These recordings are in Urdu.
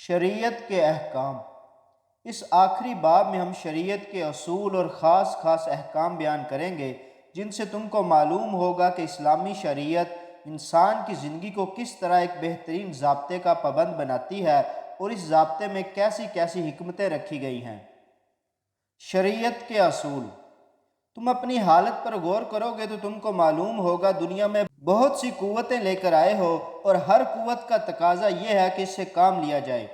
شریعت کے احکام۔ اس آخری باب میں ہم شریعت کے اصول اور خاص خاص احکام بیان کریں گے جن سے تم کو معلوم ہوگا کہ اسلامی شریعت انسان کی زندگی کو کس طرح ایک بہترین ضابطے کا پابند بناتی ہے اور اس ضابطے میں کیسی کیسی حکمتیں رکھی گئی ہیں۔ شریعت کے اصول۔ تم اپنی حالت پر غور کرو گے تو تم کو معلوم ہوگا دنیا میں بہت سی قوتیں لے کر آئے ہو اور ہر قوت کا تقاضا یہ ہے کہ اس سے کام لیا جائے۔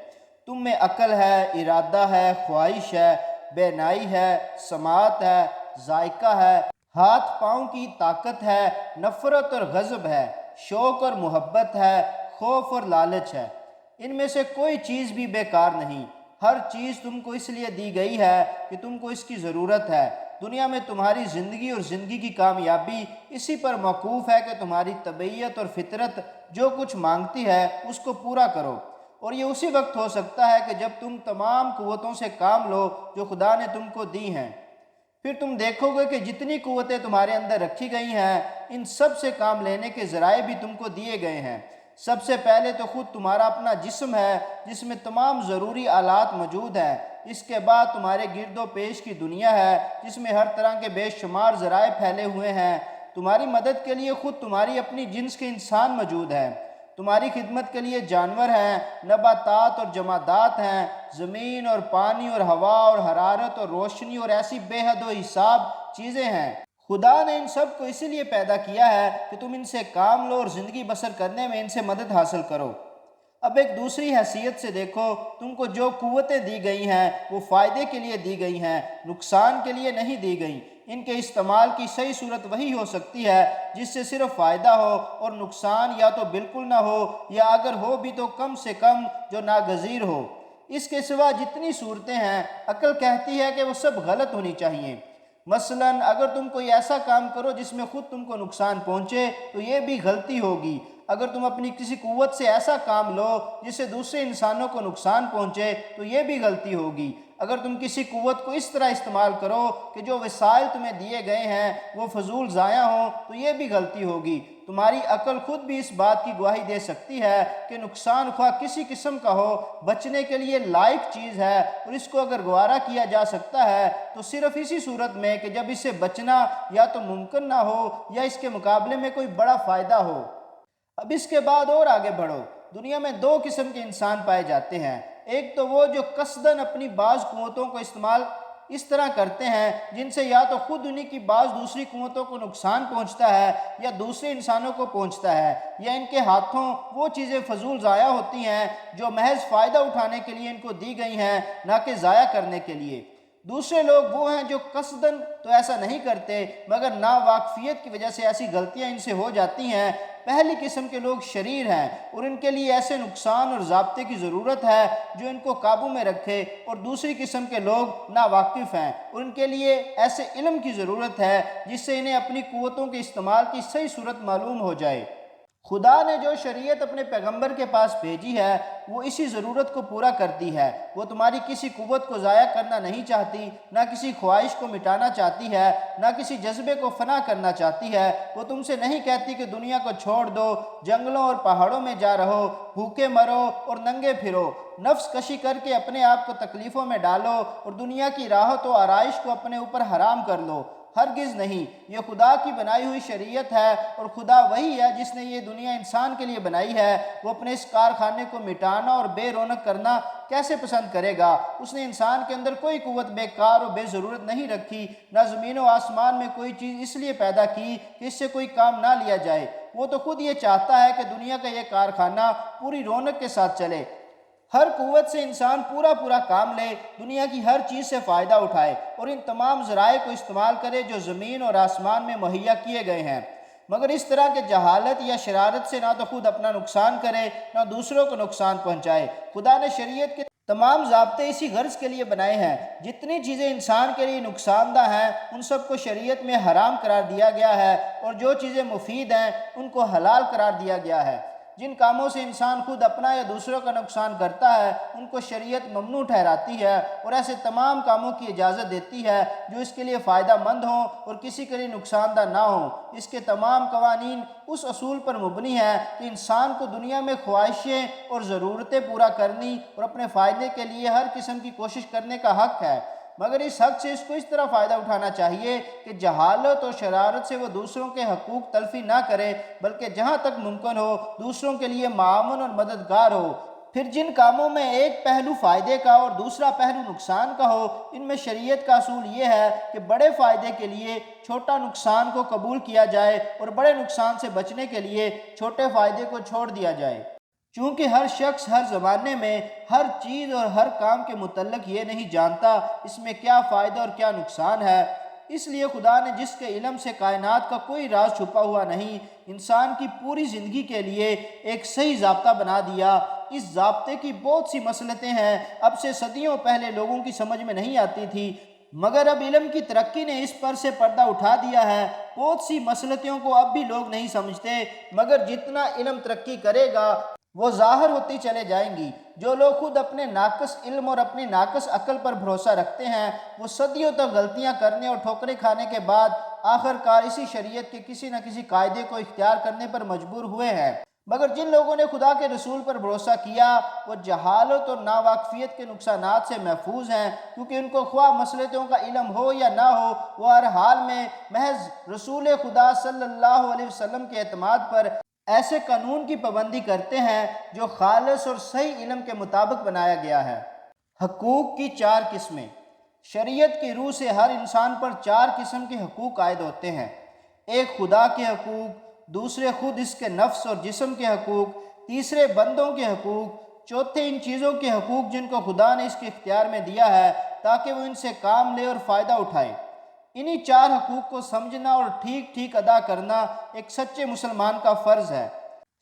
تم میں عقل ہے، ارادہ ہے، خواہش ہے، بینائی ہے، سماعت ہے، ذائقہ ہے، ہاتھ پاؤں کی طاقت ہے، نفرت اور غضب ہے، شوق اور محبت ہے، خوف اور لالچ ہے۔ ان میں سے کوئی چیز بھی بیکار نہیں۔ ہر چیز تم کو اس لیے دی گئی ہے کہ تم کو اس کی ضرورت ہے۔ دنیا میں تمہاری زندگی اور زندگی کی کامیابی اسی پر موقوف ہے کہ تمہاری طبیعت اور فطرت جو کچھ مانگتی ہے اس کو پورا کرو، اور یہ اسی وقت ہو سکتا ہے کہ جب تم تمام قوتوں سے کام لو جو خدا نے تم کو دی ہیں۔ پھر تم دیکھو گے کہ جتنی قوتیں تمہارے اندر رکھی گئی ہیں ان سب سے کام لینے کے ذرائع بھی تم کو دیے گئے ہیں۔ سب سے پہلے تو خود تمہارا اپنا جسم ہے جس میں تمام ضروری آلات موجود ہیں۔ اس کے بعد تمہارے گرد و پیش کی دنیا ہے جس میں ہر طرح کے بے شمار ذرائع پھیلے ہوئے ہیں۔ تمہاری مدد کے لیے خود تمہاری اپنی جنس کے انسان موجود ہیں۔ تمہاری خدمت کے لیے جانور ہیں، نباتات اور جمادات ہیں، زمین اور پانی اور ہوا اور حرارت اور روشنی اور ایسی بے حد و حساب چیزیں ہیں۔ خدا نے ان سب کو اسی لیے پیدا کیا ہے کہ تم ان سے کام لو اور زندگی بسر کرنے میں ان سے مدد حاصل کرو۔ اب ایک دوسری حیثیت سے دیکھو، تم کو جو قوتیں دی گئی ہیں وہ فائدے کے لیے دی گئی ہیں، نقصان کے لیے نہیں دی گئی۔ ان کے استعمال کی صحیح صورت وہی ہو سکتی ہے جس سے صرف فائدہ ہو اور نقصان یا تو بالکل نہ ہو یا اگر ہو بھی تو کم سے کم جو ناگزیر ہو۔ اس کے سوا جتنی صورتیں ہیں عقل کہتی ہے کہ وہ سب غلط ہونی چاہیے۔ مثلا اگر تم کوئی ایسا کام کرو جس میں خود تم کو نقصان پہنچے تو یہ بھی غلطی ہوگی۔ اگر تم اپنی کسی قوت سے ایسا کام لو جس سے دوسرے انسانوں کو نقصان پہنچے تو یہ بھی غلطی ہوگی۔ اگر تم کسی قوت کو اس طرح استعمال کرو کہ جو وسائل تمہیں دیے گئے ہیں وہ فضول ضائع ہوں تو یہ بھی غلطی ہوگی۔ تمہاری عقل خود بھی اس بات کی گواہی دے سکتی ہے کہ نقصان خواہ کسی قسم کا ہو بچنے کے لیے لائق چیز ہے، اور اس کو اگر گوارا کیا جا سکتا ہے تو صرف اسی صورت میں کہ جب اس سے بچنا یا تو ممکن نہ ہو یا اس کے مقابلے میں کوئی بڑا فائدہ ہو۔ اب اس کے بعد اور آگے بڑھو۔ دنیا میں دو قسم کے انسان پائے جاتے ہیں۔ ایک تو وہ جو قصداً اپنی بعض قوتوں کو استعمال اس طرح کرتے ہیں جن سے یا تو خود انہی کی بعض دوسری قوتوں کو نقصان پہنچتا ہے یا دوسرے انسانوں کو پہنچتا ہے، یا ان کے ہاتھوں وہ چیزیں فضول ضائع ہوتی ہیں جو محض فائدہ اٹھانے کے لیے ان کو دی گئی ہیں نہ کہ ضائع کرنے کے لیے۔ دوسرے لوگ وہ ہیں جو قصداً تو ایسا نہیں کرتے مگر ناواقفیت کی وجہ سے ایسی غلطیاں ان سے ہو جاتی ہیں۔ پہلی قسم کے لوگ شریر ہیں اور ان کے لیے ایسے نقصان اور ضابطے کی ضرورت ہے جو ان کو قابو میں رکھے، اور دوسری قسم کے لوگ ناواقف ہیں اور ان کے لیے ایسے علم کی ضرورت ہے جس سے انہیں اپنی قوتوں کے استعمال کی صحیح صورت معلوم ہو جائے۔ خدا نے جو شریعت اپنے پیغمبر کے پاس بھیجی ہے وہ اسی ضرورت کو پورا کرتی ہے۔ وہ تمہاری کسی قوت کو ضائع کرنا نہیں چاہتی، نہ کسی خواہش کو مٹانا چاہتی ہے، نہ کسی جذبے کو فنا کرنا چاہتی ہے۔ وہ تم سے نہیں کہتی کہ دنیا کو چھوڑ دو، جنگلوں اور پہاڑوں میں جا رہو، بھوکے مرو اور ننگے پھرو، نفس کشی کر کے اپنے آپ کو تکلیفوں میں ڈالو اور دنیا کی راحت و آرائش کو اپنے اوپر حرام کر لو۔ ہرگز نہیں، یہ خدا کی بنائی ہوئی شریعت ہے، اور خدا وہی ہے جس نے یہ دنیا انسان کے لیے بنائی ہے۔ وہ اپنے اس کارخانے کو مٹانا اور بے رونق کرنا کیسے پسند کرے گا؟ اس نے انسان کے اندر کوئی قوت بیکار اور بے ضرورت نہیں رکھی، نہ زمین و آسمان میں کوئی چیز اس لیے پیدا کی کہ اس سے کوئی کام نہ لیا جائے۔ وہ تو خود یہ چاہتا ہے کہ دنیا کا یہ کارخانہ پوری رونق کے ساتھ چلے، ہر قوت سے انسان پورا کام لے، دنیا کی ہر چیز سے فائدہ اٹھائے اور ان تمام ذرائع کو استعمال کرے جو زمین اور آسمان میں مہیا کیے گئے ہیں، مگر اس طرح کے جہالت یا شرارت سے نہ تو خود اپنا نقصان کرے نہ دوسروں کو نقصان پہنچائے۔ خدا نے شریعت کے تمام ضابطے اسی غرض کے لیے بنائے ہیں۔ جتنی چیزیں انسان کے لیے نقصان دہ ہیں ان سب کو شریعت میں حرام قرار دیا گیا ہے، اور جو چیزیں مفید ہیں ان کو حلال قرار دیا گیا ہے۔ جن کاموں سے انسان خود اپنا یا دوسروں کا نقصان کرتا ہے ان کو شریعت ممنوع ٹھہراتی ہے اور ایسے تمام کاموں کی اجازت دیتی ہے جو اس کے لیے فائدہ مند ہوں اور کسی کے لیے نقصان دہ نہ ہوں۔ اس کے تمام قوانین اس اصول پر مبنی ہے کہ انسان کو دنیا میں خواہشیں اور ضرورتیں پورا کرنی اور اپنے فائدے کے لیے ہر قسم کی کوشش کرنے کا حق ہے، مگر اس حق سے اس کو اس طرح فائدہ اٹھانا چاہیے کہ جہالت اور شرارت سے وہ دوسروں کے حقوق تلفی نہ کرے، بلکہ جہاں تک ممکن ہو دوسروں کے لیے معاون اور مددگار ہو۔ پھر جن کاموں میں ایک پہلو فائدے کا اور دوسرا پہلو نقصان کا ہو، ان میں شریعت کا اصول یہ ہے کہ بڑے فائدے کے لیے چھوٹا نقصان کو قبول کیا جائے اور بڑے نقصان سے بچنے کے لیے چھوٹے فائدے کو چھوڑ دیا جائے۔ چونکہ ہر شخص ہر زمانے میں ہر چیز اور ہر کام کے متعلق یہ نہیں جانتا اس میں کیا فائدہ اور کیا نقصان ہے، اس لیے خدا نے جس کے علم سے کائنات کا کوئی راز چھپا ہوا نہیں، انسان کی پوری زندگی کے لیے ایک صحیح ضابطہ بنا دیا۔ اس ضابطے کی بہت سی مصلحتیں ہیں، اب سے صدیوں پہلے لوگوں کی سمجھ میں نہیں آتی تھی، مگر اب علم کی ترقی نے اس پر سے پردہ اٹھا دیا ہے۔ بہت سی مصلحتوں کو اب بھی لوگ نہیں سمجھتے، مگر جتنا علم ترقی کرے گا وہ ظاہر ہوتی چلے جائیں گی۔ جو لوگ خود اپنے ناقص علم اور اپنی ناقص عقل پر بھروسہ رکھتے ہیں وہ صدیوں تک غلطیاں کرنے اور ٹھوکریں کھانے کے بعد آخر کار اسی شریعت کے کسی نہ کسی قاعدے کو اختیار کرنے پر مجبور ہوئے ہیں۔ مگر جن لوگوں نے خدا کے رسول پر بھروسہ کیا وہ جہالت اور ناواقفیت کے نقصانات سے محفوظ ہیں، کیونکہ ان کو خواہ مصلحتوں کا علم ہو یا نہ ہو وہ ہر حال میں محض رسول خدا صلی اللہ علیہ وسلم کے اعتماد پر ایسے قانون کی پابندی کرتے ہیں جو خالص اور صحیح علم کے مطابق بنایا گیا ہے۔ حقوق کی 4 قسمیں۔ شریعت کی روح سے ہر انسان پر 4 قسم کے حقوق عائد ہوتے ہیں۔ ایک خدا کے حقوق، دوسرے خود اس کے نفس اور جسم کے حقوق، تیسرے بندوں کے حقوق، چوتھے ان چیزوں کے حقوق جن کو خدا نے اس کے اختیار میں دیا ہے تاکہ وہ ان سے کام لے اور فائدہ اٹھائے۔ انہی 4 حقوق کو سمجھنا اور ٹھیک ٹھیک ادا کرنا ایک سچے مسلمان کا فرض ہے۔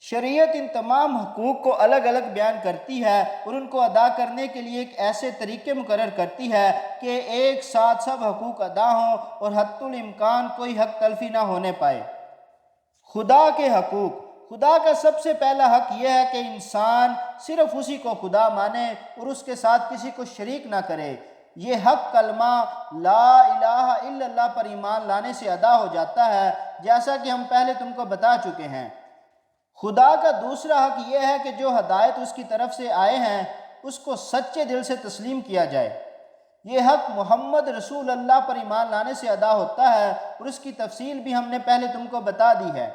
شریعت ان تمام حقوق کو الگ الگ بیان کرتی ہے اور ان کو ادا کرنے کے لیے ایک ایسے طریقے مقرر کرتی ہے کہ ایک ساتھ سب حقوق ادا ہوں اور حتی الامکان کوئی حق تلفی نہ ہونے پائے۔ خدا کے حقوق۔ خدا کا سب سے پہلا حق یہ ہے کہ انسان صرف اسی کو خدا مانے اور اس کے ساتھ کسی کو شریک نہ کرے۔ یہ حق کلمہ لا الہ الا اللہ پر ایمان لانے سے ادا ہو جاتا ہے، جیسا کہ ہم پہلے تم کو بتا چکے ہیں۔ خدا کا دوسرا حق یہ ہے کہ جو ہدایت اس کی طرف سے آئے ہیں اس کو سچے دل سے تسلیم کیا جائے۔ یہ حق محمد رسول اللہ پر ایمان لانے سے ادا ہوتا ہے اور اس کی تفصیل بھی ہم نے پہلے تم کو بتا دی ہے۔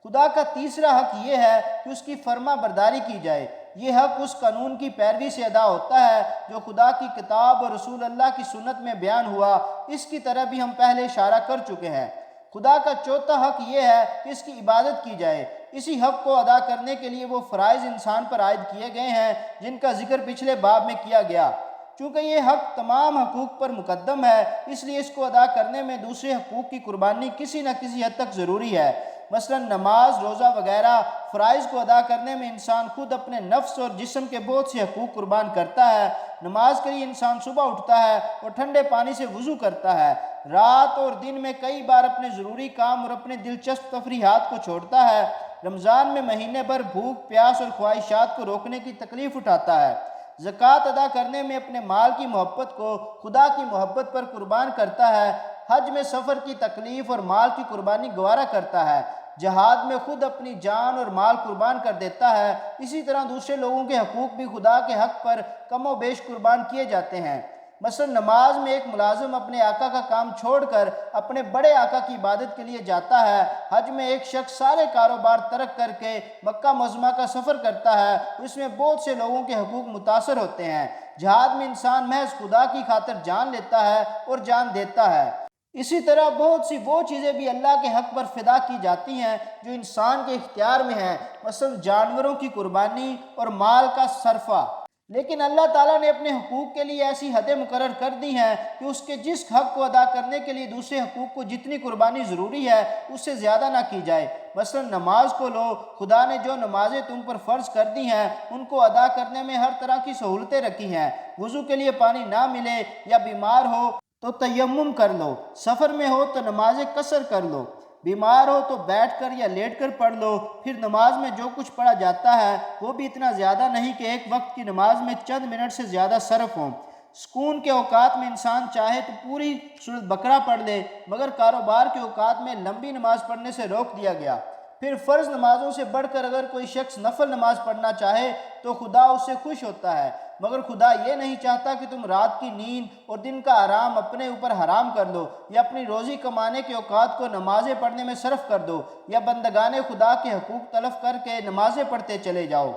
خدا کا تیسرا حق یہ ہے کہ اس کی فرما برداری کی جائے۔ یہ حق اس قانون کی پیروی سے ادا ہوتا ہے جو خدا کی کتاب اور رسول اللہ کی سنت میں بیان ہوا، اس کی طرح بھی ہم پہلے اشارہ کر چکے ہیں۔ خدا کا چوتھا حق یہ ہے کہ اس کی عبادت کی جائے۔ اسی حق کو ادا کرنے کے لیے وہ فرائض انسان پر عائد کیے گئے ہیں جن کا ذکر پچھلے باب میں کیا گیا۔ چونکہ یہ حق تمام حقوق پر مقدم ہے اس لیے اس کو ادا کرنے میں دوسرے حقوق کی قربانی کسی نہ کسی حد تک ضروری ہے۔ مثلا نماز، روزہ وغیرہ فرائض کو ادا کرنے میں انسان خود اپنے نفس اور جسم کے بہت سے حقوق قربان کرتا ہے۔ نماز کے لیے انسان صبح اٹھتا ہے اور ٹھنڈے پانی سے وضو کرتا ہے، رات اور دن میں کئی بار اپنے ضروری کام اور اپنے دلچسپ تفریحات کو چھوڑتا ہے، رمضان میں مہینے بھر بھوک پیاس اور خواہشات کو روکنے کی تکلیف اٹھاتا ہے، زکوٰۃ ادا کرنے میں اپنے مال کی محبت کو خدا کی محبت پر قربان کرتا ہے، حج میں سفر کی تکلیف اور مال کی قربانی گوارا کرتا ہے، جہاد میں خود اپنی جان اور مال قربان کر دیتا ہے۔ اسی طرح دوسرے لوگوں کے حقوق بھی خدا کے حق پر کم و بیش قربان کیے جاتے ہیں۔ مثلا نماز میں ایک ملازم اپنے آقا کا کام چھوڑ کر اپنے بڑے آقا کی عبادت کے لیے جاتا ہے، حج میں ایک شخص سارے کاروبار ترک کر کے مکہ معظمہ کا سفر کرتا ہے، اس میں بہت سے لوگوں کے حقوق متاثر ہوتے ہیں، جہاد میں انسان محض خدا کی خاطر جان لیتا ہے اور جان دیتا ہے۔ اسی طرح بہت سی وہ چیزیں بھی اللہ کے حق پر فدا کی جاتی ہیں جو انسان کے اختیار میں ہیں، مثلا جانوروں کی قربانی اور مال کا صرفہ۔ لیکن اللہ تعالیٰ نے اپنے حقوق کے لیے ایسی حدیں مقرر کر دی ہیں کہ اس کے جس حق کو ادا کرنے کے لیے دوسرے حقوق کو جتنی قربانی ضروری ہے اس سے زیادہ نہ کی جائے۔ مثلا نماز کو لو، خدا نے جو نمازیں تم پر فرض کر دی ہیں ان کو ادا کرنے میں ہر طرح کی سہولتیں رکھی ہیں۔ وضو کے لیے پانی نہ ملے یا بیمار ہو تو تیمم کر لو، سفر میں ہو تو نماز قصر کر لو، بیمار ہو تو بیٹھ کر یا لیٹ کر پڑھ لو، پھر نماز میں جو کچھ پڑھا جاتا ہے وہ بھی اتنا زیادہ نہیں کہ ایک وقت کی نماز میں چند منٹ سے زیادہ صرف ہوں۔ سکون کے اوقات میں انسان چاہے تو پوری سورۃ بقرہ پڑھ لے، مگر کاروبار کے اوقات میں لمبی نماز پڑھنے سے روک دیا گیا۔ پھر فرض نمازوں سے بڑھ کر اگر کوئی شخص نفل نماز پڑھنا چاہے تو خدا اس سے خوش ہوتا ہے، مگر خدا یہ نہیں چاہتا کہ تم رات کی نیند اور دن کا آرام اپنے اوپر حرام کر لو، یا اپنی روزی کمانے کے اوقات کو نمازیں پڑھنے میں صرف کر دو، یا بندگان خدا کے حقوق تلف کر کے نمازیں پڑھتے چلے جاؤ۔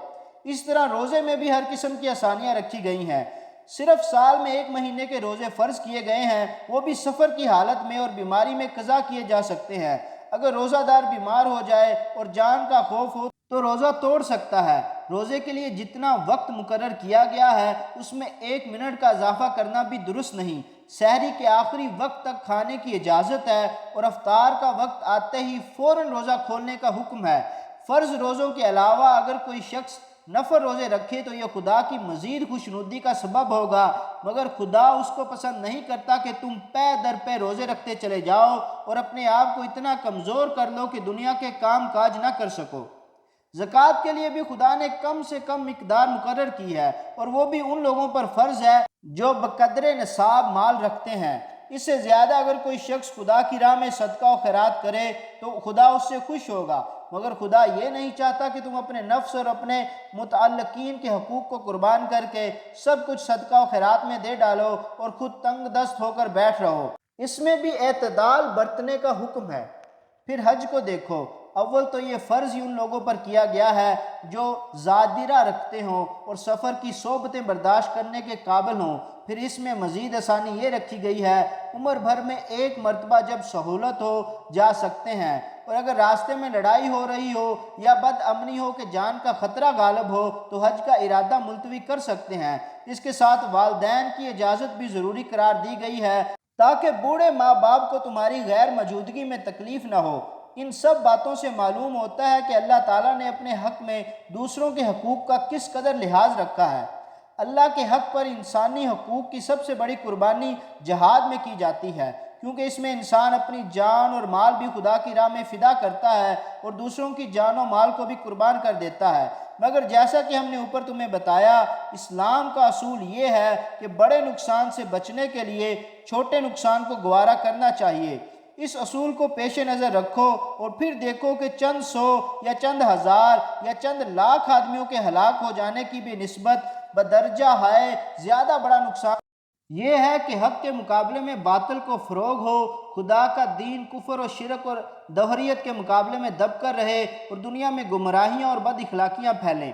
اس طرح روزے میں بھی ہر قسم کی آسانیاں رکھی گئی ہیں۔ صرف سال میں 1 مہینے کے روزے فرض کیے گئے ہیں، وہ بھی سفر کی حالت میں اور بیماری میں قضا کیے جا سکتے ہیں۔ اگر روزہ دار بیمار ہو جائے اور جان کا خوف ہو تو روزہ توڑ سکتا ہے۔ روزے کے لیے جتنا وقت مقرر کیا گیا ہے اس میں 1 منٹ کا اضافہ کرنا بھی درست نہیں۔ سحری کے آخری وقت تک کھانے کی اجازت ہے اور افطار کا وقت آتے ہی فوراً روزہ کھولنے کا حکم ہے۔ فرض روزوں کے علاوہ اگر کوئی شخص نفل روزے رکھے تو یہ خدا کی مزید خوشنودی کا سبب ہوگا، مگر خدا اس کو پسند نہیں کرتا کہ تم پے در پے روزے رکھتے چلے جاؤ اور اپنے آپ کو اتنا کمزور کر لو کہ دنیا کے کام کاج نہ کر سکو۔ زکوٰۃ کے لیے بھی خدا نے کم سے کم مقدار مقرر کی ہے، اور وہ بھی ان لوگوں پر فرض ہے جو بقدر نصاب مال رکھتے ہیں۔ اس سے زیادہ اگر کوئی شخص خدا کی راہ میں صدقہ و خیرات کرے تو خدا اس سے خوش ہوگا، مگر خدا یہ نہیں چاہتا کہ تم اپنے نفس اور اپنے متعلقین کے حقوق کو قربان کر کے سب کچھ صدقہ و خیرات میں دے ڈالو اور خود تنگ دست ہو کر بیٹھ رہو۔ اس میں بھی اعتدال برتنے کا حکم ہے۔ پھر حج کو دیکھو، اول تو یہ فرض ہی ان لوگوں پر کیا گیا ہے جو زادرہ رکھتے ہوں اور سفر کی صحبتیں برداشت کرنے کے قابل ہوں۔ پھر اس میں مزید آسانی یہ رکھی گئی ہے، عمر بھر میں 1 مرتبہ جب سہولت ہو جا سکتے ہیں، اور اگر راستے میں لڑائی ہو رہی ہو یا بد امنی ہو کہ جان کا خطرہ غالب ہو تو حج کا ارادہ ملتوی کر سکتے ہیں۔ اس کے ساتھ والدین کی اجازت بھی ضروری قرار دی گئی ہے تاکہ بوڑھے ماں باپ کو تمہاری غیر موجودگی میں تکلیف نہ ہو۔ ان سب باتوں سے معلوم ہوتا ہے کہ اللہ تعالیٰ نے اپنے حق میں دوسروں کے حقوق کا کس قدر لحاظ رکھا ہے۔ اللہ کے حق پر انسانی حقوق کی سب سے بڑی قربانی جہاد میں کی جاتی ہے، کیونکہ اس میں انسان اپنی جان اور مال بھی خدا کی راہ میں فدا کرتا ہے اور دوسروں کی جان و مال کو بھی قربان کر دیتا ہے۔ مگر جیسا کہ ہم نے اوپر تمہیں بتایا، اسلام کا اصول یہ ہے کہ بڑے نقصان سے بچنے کے لیے چھوٹے نقصان کو گوارا کرنا چاہیے۔ اس اصول کو پیش نظر رکھو اور پھر دیکھو کہ چند سو یا چند ہزار یا چند لاکھ آدمیوں کے ہلاک ہو جانے کی بھی نسبت بدرجہ ہے زیادہ بڑا نقصان یہ ہے کہ حق کے مقابلے میں باطل کو فروغ ہو، خدا کا دین کفر و شرک اور دہریت کے مقابلے میں دب کر رہے اور دنیا میں گمراہیاں اور بد اخلاقیاں پھیلیں۔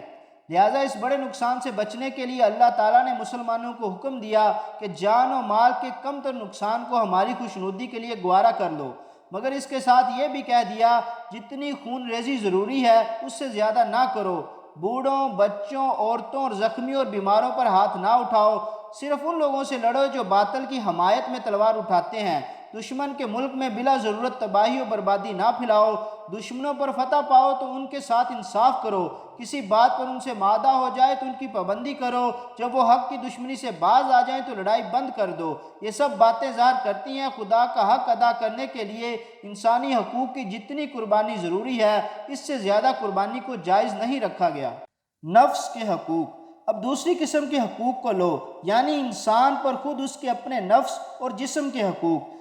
لہٰذا اس بڑے نقصان سے بچنے کے لیے اللہ تعالیٰ نے مسلمانوں کو حکم دیا کہ جان و مال کے کم تر نقصان کو ہماری خوشنودی کے لیے گوارا کر لو، مگر اس کے ساتھ یہ بھی کہہ دیا جتنی خون ریزی ضروری ہے اس سے زیادہ نہ کرو۔ بوڑھوں، بچوں، عورتوں اور زخمیوں اور بیماروں پر ہاتھ نہ اٹھاؤ، صرف ان لوگوں سے لڑو جو باطل کی حمایت میں تلوار اٹھاتے ہیں۔ دشمن کے ملک میں بلا ضرورت تباہی و بربادی نہ پھیلاؤ۔ دشمنوں پر فتح پاؤ تو ان کے ساتھ انصاف کرو، کسی بات پر ان سے معاہدہ ہو جائے تو ان کی پابندی کرو، جب وہ حق کی دشمنی سے باز آ جائیں تو لڑائی بند کر دو۔ یہ سب باتیں ظاہر کرتی ہیں خدا کا حق ادا کرنے کے لیے انسانی حقوق کی جتنی قربانی ضروری ہے اس سے زیادہ قربانی کو جائز نہیں رکھا گیا۔ نفس کے حقوق۔ اب دوسری قسم کے حقوق کو لو، یعنی انسان پر خود اس کے اپنے نفس اور جسم کے حقوق۔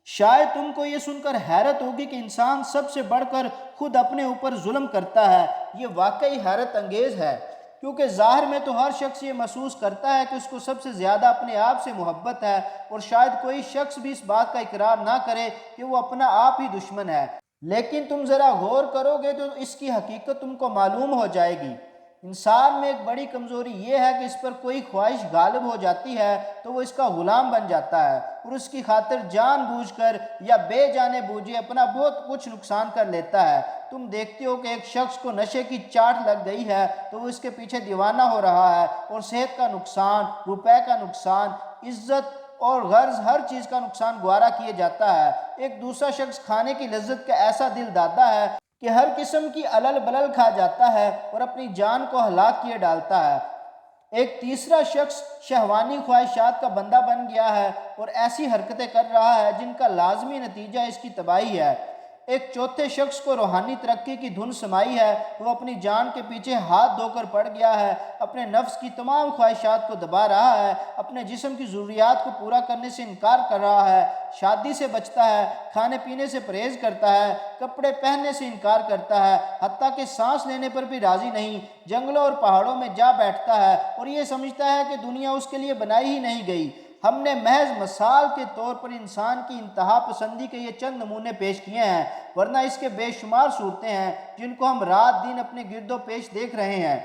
شاید تم کو یہ سن کر حیرت ہوگی کہ انسان سب سے بڑھ کر خود اپنے اوپر ظلم کرتا ہے۔ یہ واقعی حیرت انگیز ہے، کیونکہ ظاہر میں تو ہر شخص یہ محسوس کرتا ہے کہ اس کو سب سے زیادہ اپنے آپ سے محبت ہے، اور شاید کوئی شخص بھی اس بات کا اقرار نہ کرے کہ وہ اپنا آپ ہی دشمن ہے۔ لیکن تم ذرا غور کرو گے تو اس کی حقیقت تم کو معلوم ہو جائے گی۔ انسان میں ایک بڑی کمزوری یہ ہے کہ اس پر کوئی خواہش غالب ہو جاتی ہے تو وہ اس کا غلام بن جاتا ہے اور اس کی خاطر جان بوجھ کر یا بے جانے بوجھے اپنا بہت کچھ نقصان کر لیتا ہے۔ تم دیکھتے ہو کہ ایک شخص کو نشے کی چاٹ لگ گئی ہے تو وہ اس کے پیچھے دیوانہ ہو رہا ہے، اور صحت کا نقصان، روپے کا نقصان، عزت اور غرض ہر چیز کا نقصان گوارا کیے جاتا ہے۔ ایک دوسرا شخص کھانے کی لذت کا ایسا دل دادا ہے کہ ہر قسم کی علل بلل کھا جاتا ہے اور اپنی جان کو ہلاک کیے ڈالتا ہے۔ ایک تیسرا شخص شہوانی خواہشات کا بندہ بن گیا ہے اور ایسی حرکتیں کر رہا ہے جن کا لازمی نتیجہ اس کی تباہی ہے۔ ایک چوتھے شخص کو روحانی ترقی کی دھن سمائی ہے، وہ اپنی جان کے پیچھے ہاتھ دھو کر پڑ گیا ہے، اپنے نفس کی تمام خواہشات کو دبا رہا ہے، اپنے جسم کی ضروریات کو پورا کرنے سے انکار کر رہا ہے، شادی سے بچتا ہے، کھانے پینے سے پرہیز کرتا ہے، کپڑے پہننے سے انکار کرتا ہے، حتیٰ کہ سانس لینے پر بھی راضی نہیں، جنگلوں اور پہاڑوں میں جا بیٹھتا ہے اور یہ سمجھتا ہے کہ دنیا اس کے لیے بنائی ہی نہیں گئی۔ ہم نے محض مثال کے طور پر انسان کی انتہا پسندی کے یہ چند نمونے پیش کیے ہیں، ورنہ اس کے بے شمار صورتیں ہیں جن کو ہم رات دن اپنے گرد و پیش دیکھ رہے ہیں۔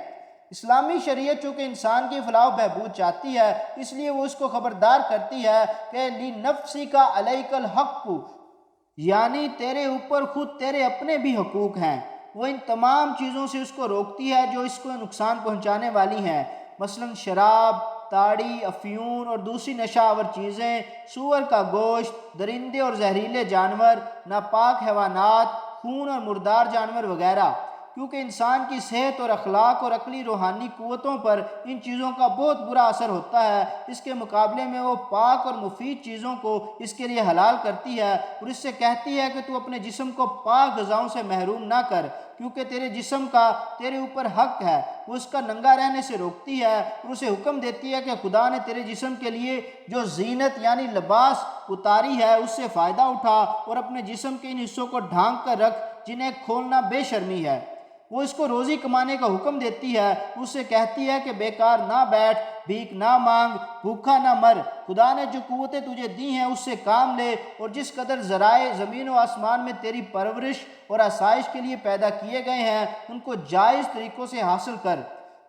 اسلامی شریعت چونکہ انسان کی فلاح و بہبود چاہتی ہے، اس لیے وہ اس کو خبردار کرتی ہے کہ لِنَفْسِکَ عَلَيْکَ الْحَقُّ، یعنی تیرے اوپر خود تیرے اپنے بھی حقوق ہیں۔ وہ ان تمام چیزوں سے اس کو روکتی ہے جو اس کو نقصان پہنچانے والی ہیں، مثلا شراب، تاڑی، افیون اور دوسری نشہ آور چیزیں، سور کا گوشت، درندے اور زہریلے جانور، ناپاک حیوانات، خون اور مردار جانور وغیرہ، کیونکہ انسان کی صحت اور اخلاق اور عقلی روحانی قوتوں پر ان چیزوں کا بہت برا اثر ہوتا ہے۔ اس کے مقابلے میں وہ پاک اور مفید چیزوں کو اس کے لیے حلال کرتی ہے اور اس سے کہتی ہے کہ تو اپنے جسم کو پاک غذاؤں سے محروم نہ کر، کیونکہ تیرے جسم کا تیرے اوپر حق ہے۔ وہ اس کا ننگا رہنے سے روکتی ہے اور اسے حکم دیتی ہے کہ خدا نے تیرے جسم کے لیے جو زینت یعنی لباس اتاری ہے اس سے فائدہ اٹھا اور اپنے جسم کے ان حصوں کو ڈھانک کر رکھ جنہیں کھولنا بے شرمی ہے۔ وہ اس کو روزی کمانے کا حکم دیتی ہے، اس سے کہتی ہے کہ بیکار نہ بیٹھ، بھیک نہ مانگ، بھوکا نہ مر، خدا نے جو قوتیں تجھے دی ہیں اس سے کام لے اور جس قدر ذرائع زمین و آسمان میں تیری پرورش اور آسائش کے لیے پیدا کیے گئے ہیں ان کو جائز طریقوں سے حاصل کر۔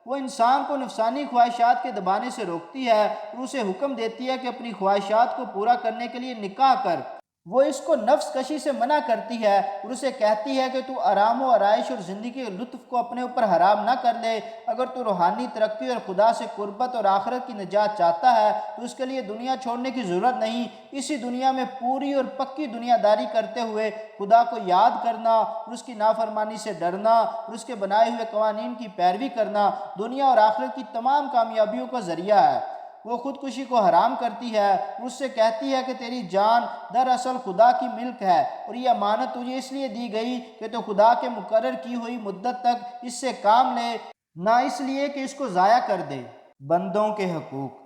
وہ انسان کو نفسانی خواہشات کے دبانے سے روکتی ہے اور اسے حکم دیتی ہے کہ اپنی خواہشات کو پورا کرنے کے لیے نکاح کر۔ وہ اس کو نفس کشی سے منع کرتی ہے اور اسے کہتی ہے کہ تو آرام و آرائش اور زندگی کے لطف کو اپنے اوپر حرام نہ کر لے۔ اگر تو روحانی ترقی اور خدا سے قربت اور آخرت کی نجات چاہتا ہے تو اس کے لیے دنیا چھوڑنے کی ضرورت نہیں، اسی دنیا میں پوری اور پکی دنیا داری کرتے ہوئے خدا کو یاد کرنا اور اس کی نافرمانی سے ڈرنا اور اس کے بنائے ہوئے قوانین کی پیروی کرنا دنیا اور آخرت کی تمام کامیابیوں کا ذریعہ ہے۔ وہ خودکشی کو حرام کرتی ہے، اس سے کہتی ہے کہ تیری جان دراصل خدا کی ملک ہے اور یہ امانت تجھے اس لیے دی گئی کہ تو خدا کے مقرر کی ہوئی مدت تک اس سے کام لے، نہ اس لیے کہ اس کو ضائع کر دے۔ بندوں کے حقوق۔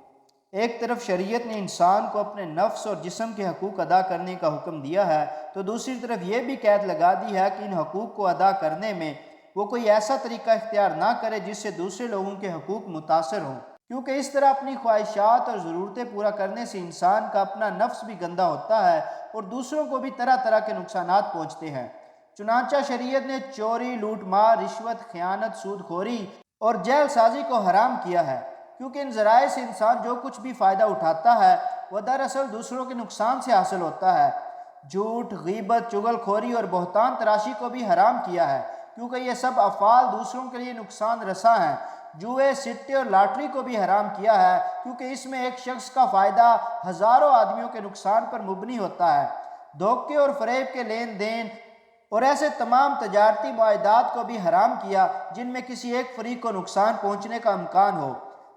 ایک طرف شریعت نے انسان کو اپنے نفس اور جسم کے حقوق ادا کرنے کا حکم دیا ہے تو دوسری طرف یہ بھی قید لگا دی ہے کہ ان حقوق کو ادا کرنے میں وہ کوئی ایسا طریقہ اختیار نہ کرے جس سے دوسرے لوگوں کے حقوق متاثر ہوں، کیونکہ اس طرح اپنی خواہشات اور ضرورتیں پورا کرنے سے انسان کا اپنا نفس بھی گندا ہوتا ہے اور دوسروں کو بھی طرح طرح کے نقصانات پہنچتے ہیں۔ چنانچہ شریعت نے چوری، لوٹ مار، رشوت، خیانت، سود خوری اور جعل سازی کو حرام کیا ہے، کیونکہ ان ذرائع سے انسان جو کچھ بھی فائدہ اٹھاتا ہے وہ دراصل دوسروں کے نقصان سے حاصل ہوتا ہے۔ جھوٹ، غیبت، چغل خوری اور بہتان تراشی کو بھی حرام کیا ہے، کیونکہ یہ سب افعال دوسروں کے لیے نقصان رساں ہیں۔ جوئے، سٹے اور لاٹری کو بھی حرام کیا ہے، کیونکہ اس میں ایک شخص کا فائدہ ہزاروں آدمیوں کے نقصان پر مبنی ہوتا ہے۔ دھوکے اور فریب کے لین دین اور ایسے تمام تجارتی معاہدات کو بھی حرام کیا جن میں کسی ایک فریق کو نقصان پہنچنے کا امکان ہو۔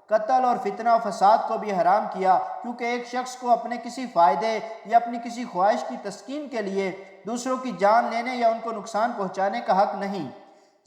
قتل اور فتنہ و فساد کو بھی حرام کیا، کیونکہ ایک شخص کو اپنے کسی فائدے یا اپنی کسی خواہش کی تسکین کے لیے دوسروں کی جان لینے یا ان کو نقصان پہنچانے کا حق نہیں۔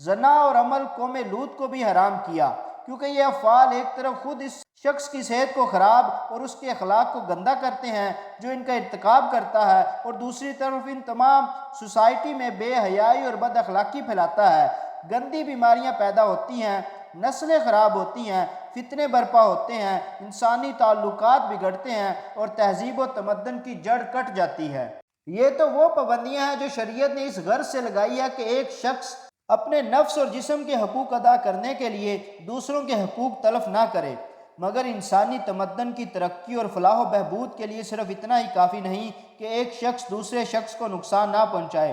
زنا اور عمل قوم لوط کو بھی حرام کیا، کیونکہ یہ افعال ایک طرف خود اس شخص کی صحت کو خراب اور اس کے اخلاق کو گندا کرتے ہیں جو ان کا ارتکاب کرتا ہے، اور دوسری طرف ان تمام سوسائٹی میں بے حیائی اور بد اخلاقی پھیلاتا ہے۔ گندی بیماریاں پیدا ہوتی ہیں، نسلیں خراب ہوتی ہیں، فتنے برپا ہوتے ہیں، انسانی تعلقات بگڑتے ہیں اور تہذیب و تمدن کی جڑ کٹ جاتی ہے۔ یہ تو وہ پابندیاں ہیں جو شریعت نے اس غرض سے لگائی ہے کہ ایک شخص اپنے نفس اور جسم کے حقوق ادا کرنے کے لیے دوسروں کے حقوق تلف نہ کرے، مگر انسانی تمدن کی ترقی اور فلاح و بہبود کے لیے صرف اتنا ہی کافی نہیں کہ ایک شخص دوسرے شخص کو نقصان نہ پہنچائے،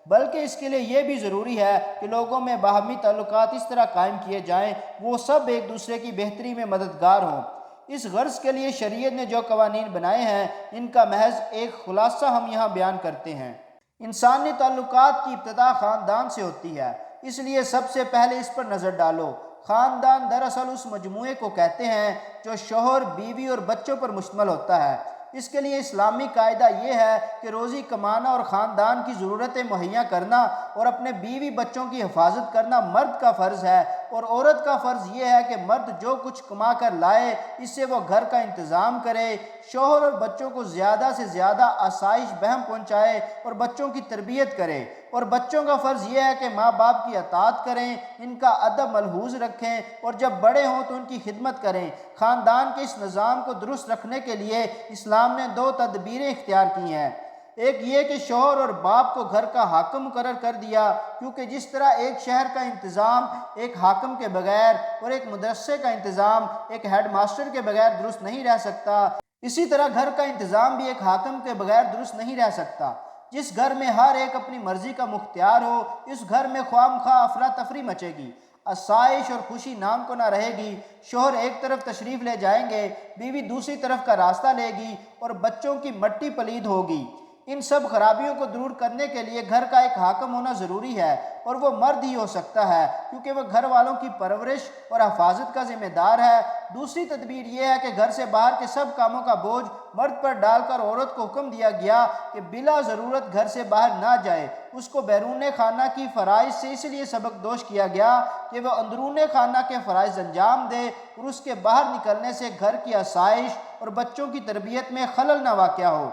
بلکہ اس کے لیے یہ بھی ضروری ہے کہ لوگوں میں باہمی تعلقات اس طرح قائم کیے جائیں وہ سب ایک دوسرے کی بہتری میں مددگار ہوں۔ اس غرض کے لیے شریعت نے جو قوانین بنائے ہیں ان کا محض ایک خلاصہ ہم یہاں بیان کرتے ہیں۔ انسانی تعلقات کی ابتدا خاندان سے ہوتی ہے، اس لیے سب سے پہلے اس پر نظر ڈالو۔ خاندان دراصل اس مجموعے کو کہتے ہیں جو شوہر، بیوی اور بچوں پر مشتمل ہوتا ہے۔ اس کے لیے اسلامی قاعدہ یہ ہے کہ روزی کمانا اور خاندان کی ضرورتیں مہیا کرنا اور اپنے بیوی بچوں کی حفاظت کرنا مرد کا فرض ہے، اور عورت کا فرض یہ ہے کہ مرد جو کچھ کما کر لائے اس سے وہ گھر کا انتظام کرے، شوہر اور بچوں کو زیادہ سے زیادہ آسائش بہم پہنچائے اور بچوں کی تربیت کرے، اور بچوں کا فرض یہ ہے کہ ماں باپ کی اطاعت کریں، ان کا ادب ملحوظ رکھیں، اور جب بڑے ہوں تو ان کی خدمت کریں۔ خاندان کے اس نظام کو درست رکھنے کے لیے اسلام نے 2 تدبیریں اختیار کی ہیں۔ ایک یہ کہ شوہر اور باپ کو گھر کا حاکم مقرر کر دیا، کیونکہ جس طرح ایک شہر کا انتظام ایک حاکم کے بغیر اور ایک مدرسے کا انتظام ایک ہیڈ ماسٹر کے بغیر درست نہیں رہ سکتا، اسی طرح گھر کا انتظام بھی ایک حاکم کے بغیر درست نہیں رہ سکتا۔ جس گھر میں ہر ایک اپنی مرضی کا مختار ہو، اس گھر میں خواہ مخواہ افراتفری مچے گی، آسائش اور خوشی نام کو نہ رہے گی۔ شوہر ایک طرف تشریف لے جائیں گے، بیوی دوسری طرف کا راستہ لے گی، اور بچوں کی مٹی پلید ہوگی۔ ان سب خرابیوں کو دور کرنے کے لیے گھر کا ایک حاکم ہونا ضروری ہے، اور وہ مرد ہی ہو سکتا ہے، کیونکہ وہ گھر والوں کی پرورش اور حفاظت کا ذمہ دار ہے۔ دوسری تدبیر یہ ہے کہ گھر سے باہر کے سب کاموں کا بوجھ مرد پر ڈال کر عورت کو حکم دیا گیا کہ بلا ضرورت گھر سے باہر نہ جائے۔ اس کو بیرون خانہ کی فرائض سے اس لیے سبق دوش کیا گیا کہ وہ اندرون خانہ کے فرائض انجام دے، اور اس کے باہر نکلنے سے گھر کی آسائش اور بچوں کی تربیت میں خلل نہ واقع ہو۔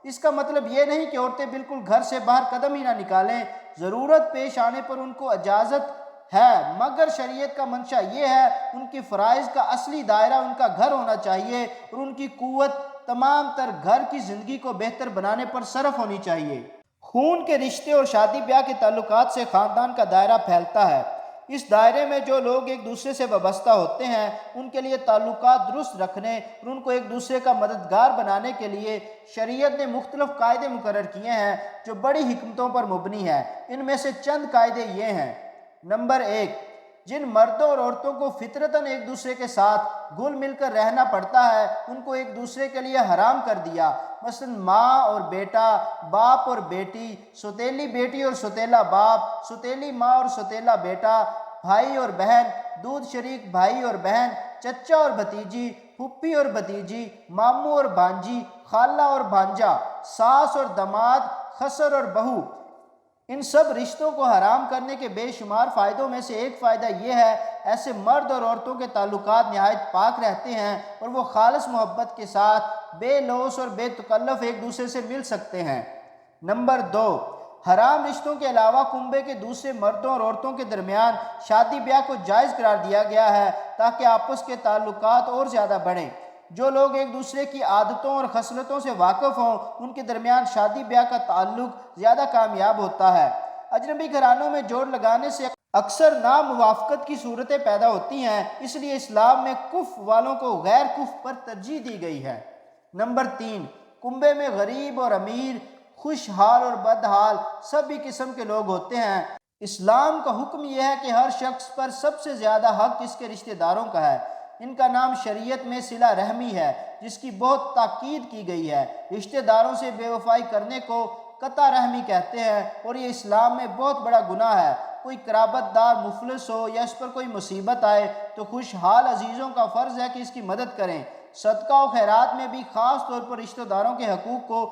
اس کا مطلب یہ نہیں کہ عورتیں بالکل گھر سے باہر قدم ہی نہ نکالیں، ضرورت پیش آنے پر ان کو اجازت ہے، مگر شریعت کا منشا یہ ہے ان کی فرائض کا اصلی دائرہ ان کا گھر ہونا چاہیے، اور ان کی قوت تمام تر گھر کی زندگی کو بہتر بنانے پر صرف ہونی چاہیے۔ خون کے رشتے اور شادی بیاہ کے تعلقات سے خاندان کا دائرہ پھیلتا ہے۔ اس دائرے میں جو لوگ ایک دوسرے سے وابستہ ہوتے ہیں، ان کے لیے تعلقات درست رکھنے اور ان کو ایک دوسرے کا مددگار بنانے کے لیے شریعت نے مختلف قاعدے مقرر کیے ہیں جو بڑی حکمتوں پر مبنی ہیں۔ ان میں سے چند قاعدے یہ ہیں۔ نمبر 1، جن مردوں اور عورتوں کو فطرتاً ایک دوسرے کے ساتھ گھل مل کر رہنا پڑتا ہے، ان کو ایک دوسرے کے لیے حرام کر دیا، مثلا ماں اور بیٹا، باپ اور بیٹی، سوتیلی بیٹی اور سوتیلا باپ، سوتیلی ماں اور سوتیلا بیٹا، بھائی اور بہن، دودھ شریک بھائی اور بہن، چچا اور بھتیجی، پھوپھی اور بھتیجی، ماموں اور بھانجی، خالہ اور بھانجا، ساس اور داماد، خسر اور بہو۔ ان سب رشتوں کو حرام کرنے کے بے شمار فائدوں میں سے ایک فائدہ یہ ہے، ایسے مرد اور عورتوں کے تعلقات نہایت پاک رہتے ہیں اور وہ خالص محبت کے ساتھ بے لوث اور بے تکلف ایک دوسرے سے مل سکتے ہیں۔ نمبر 2، حرام رشتوں کے علاوہ کنبے کے دوسرے مردوں اور عورتوں کے درمیان شادی بیاہ کو جائز قرار دیا گیا ہے تاکہ آپس کے تعلقات اور زیادہ بڑھیں۔ جو لوگ ایک دوسرے کی عادتوں اور خصلتوں سے واقف ہوں، ان کے درمیان شادی بیاہ کا تعلق زیادہ کامیاب ہوتا ہے۔ اجنبی گھرانوں میں جوڑ لگانے سے اکثر ناموافقت کی صورتیں پیدا ہوتی ہیں، اس لیے اسلام میں کفر والوں کو غیر کفر پر ترجیح دی گئی ہے۔ نمبر 3، کنبے میں غریب اور امیر، خوشحال اور بدحال سبھی قسم کے لوگ ہوتے ہیں۔ اسلام کا حکم یہ ہے کہ ہر شخص پر سب سے زیادہ حق اس کے رشتہ داروں کا ہے۔ ان کا نام شریعت میں صلہ رحمی ہے، جس کی بہت تاکید کی گئی ہے۔ رشتہ داروں سے بے وفائی کرنے کو قطع رحمی کہتے ہیں، اور یہ اسلام میں بہت بڑا گناہ ہے۔ کوئی قرابت دار مفلس ہو یا اس پر کوئی مصیبت آئے تو خوشحال عزیزوں کا فرض ہے کہ اس کی مدد کریں۔ صدقہ و خیرات میں بھی خاص طور پر رشتہ داروں کے حقوق کو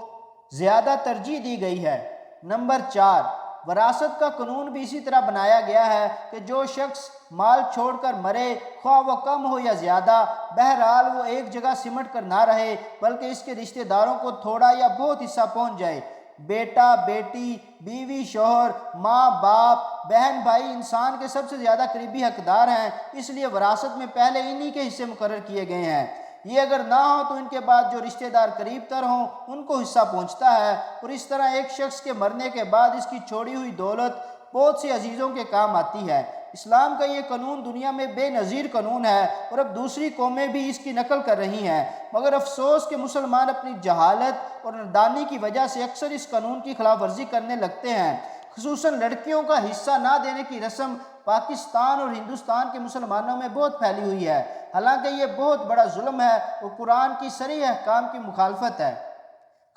زیادہ ترجیح دی گئی ہے۔ نمبر 4، وراثت کا قانون بھی اسی طرح بنایا گیا ہے کہ جو شخص مال چھوڑ کر مرے، خواہ وہ کم ہو یا زیادہ، بہرحال وہ ایک جگہ سمٹ کر نہ رہے بلکہ اس کے رشتہ داروں کو تھوڑا یا بہت حصہ پہنچ جائے۔ بیٹا بیٹی، بیوی شوہر، ماں باپ، بہن بھائی انسان کے سب سے زیادہ قریبی حقدار ہیں، اس لیے وراثت میں پہلے انہی کے حصے مقرر کیے گئے ہیں۔ یہ اگر نہ ہو تو ان کے بعد جو رشتہ دار قریب تر ہوں ان کو حصہ پہنچتا ہے، اور اس طرح ایک شخص کے مرنے کے بعد اس کی چھوڑی ہوئی دولت بہت سے عزیزوں کے کام آتی ہے۔ اسلام کا یہ قانون دنیا میں بے نظیر قانون ہے، اور اب دوسری قومیں بھی اس کی نقل کر رہی ہیں، مگر افسوس کہ مسلمان اپنی جہالت اور نادانی کی وجہ سے اکثر اس قانون کی خلاف ورزی کرنے لگتے ہیں۔ خصوصاً لڑکیوں کا حصہ نہ دینے کی رسم پاکستان اور ہندوستان کے مسلمانوں میں بہت پھیلی ہوئی ہے، حالانکہ یہ بہت بڑا ظلم ہے اور قرآن کی صریح احکام کی مخالفت ہے۔